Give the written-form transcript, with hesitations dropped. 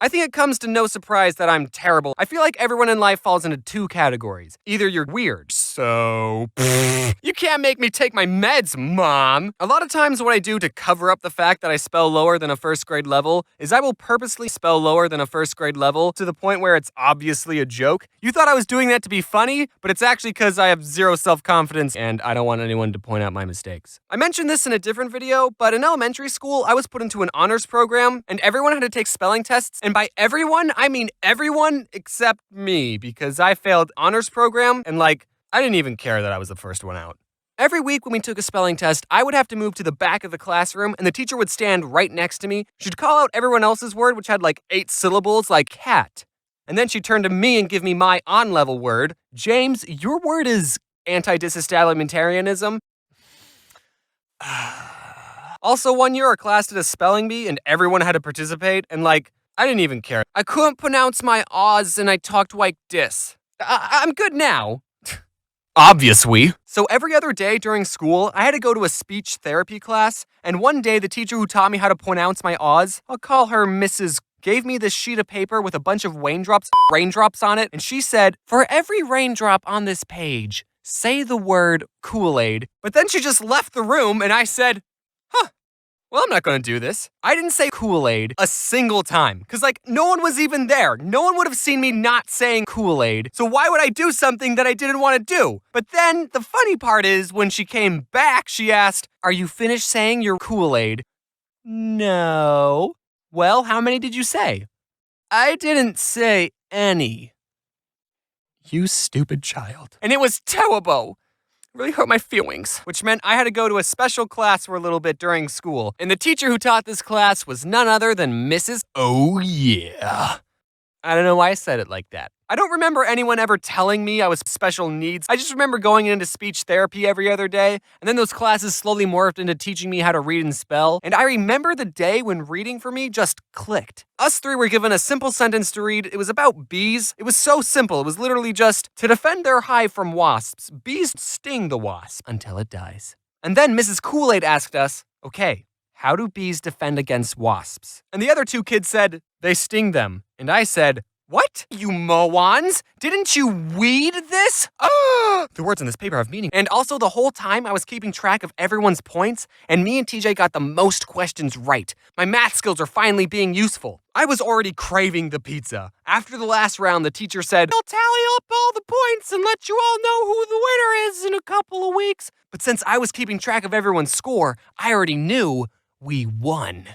I think it comes to no surprise that I'm terrible. I feel like everyone in life falls into two categories. Either you're weird, so you can't make me take my meds, Mom. A lot of times what I do to cover up the fact that I spell lower than a first grade level is I will purposely spell lower than a first grade level to the point where it's obviously a joke. You thought I was doing that to be funny, but it's actually because I have zero self-confidence and I don't want anyone to point out my mistakes. I mentioned this in a different video, but in elementary school, I was put into an honors program and everyone had to take spelling tests. And by everyone, I mean everyone except me, because I failed honors program and I didn't even care that I was the first one out. Every week when we took a spelling test, I would have to move to the back of the classroom and the teacher would stand right next to me. She'd call out everyone else's word, which had 8 syllables, like cat. And then she'd turn to me and give me my on-level word. James, your word is anti-disestablimentarianism. Also, one year our class did a spelling bee and everyone had to participate, and I didn't even care. I couldn't pronounce my Oz and I talked like this. I'm good now. Obviously. So every other day during school, I had to go to a speech therapy class, and one day the teacher who taught me how to pronounce my Oz, I'll call her Mrs., gave me this sheet of paper with a bunch of raindrops on it, and she said, for every raindrop on this page, say the word Kool-Aid. But then she just left the room, and I said, well, I'm not gonna do this. I didn't say Kool-Aid a single time, because no one was even there. No one would have seen me not saying Kool-Aid, so why would I do something that I didn't want to do? But then, the funny part is, when she came back, she asked, are you finished saying your Kool-Aid? No. Well, how many did you say? I didn't say any. You stupid child. And it was terrible. Really hurt my feelings, which meant I had to go to a special class for a little bit during school. And the teacher who taught this class was none other than Mrs. Oh yeah. I don't know why I said it like that. I don't remember anyone ever telling me I was special needs. I just remember going into speech therapy every other day, and then those classes slowly morphed into teaching me how to read and spell. And I remember the day when reading for me just clicked. Us three were given a simple sentence to read. It was about bees. It was so simple. It was literally just, to defend their hive from wasps, bees sting the wasp until it dies. And then Mrs. Kool-Aid asked us, okay, how do bees defend against wasps? And the other two kids said, they sting them. And I said, what? You morons? Didn't you weed this? The words on this paper have meaning. And also the whole time I was keeping track of everyone's points, and me and TJ got the most questions right. My math skills are finally being useful. I was already craving the pizza. After the last round, the teacher said, I'll tally up all the points and let you all know who the winner is in a couple of weeks. But since I was keeping track of everyone's score, I already knew we won.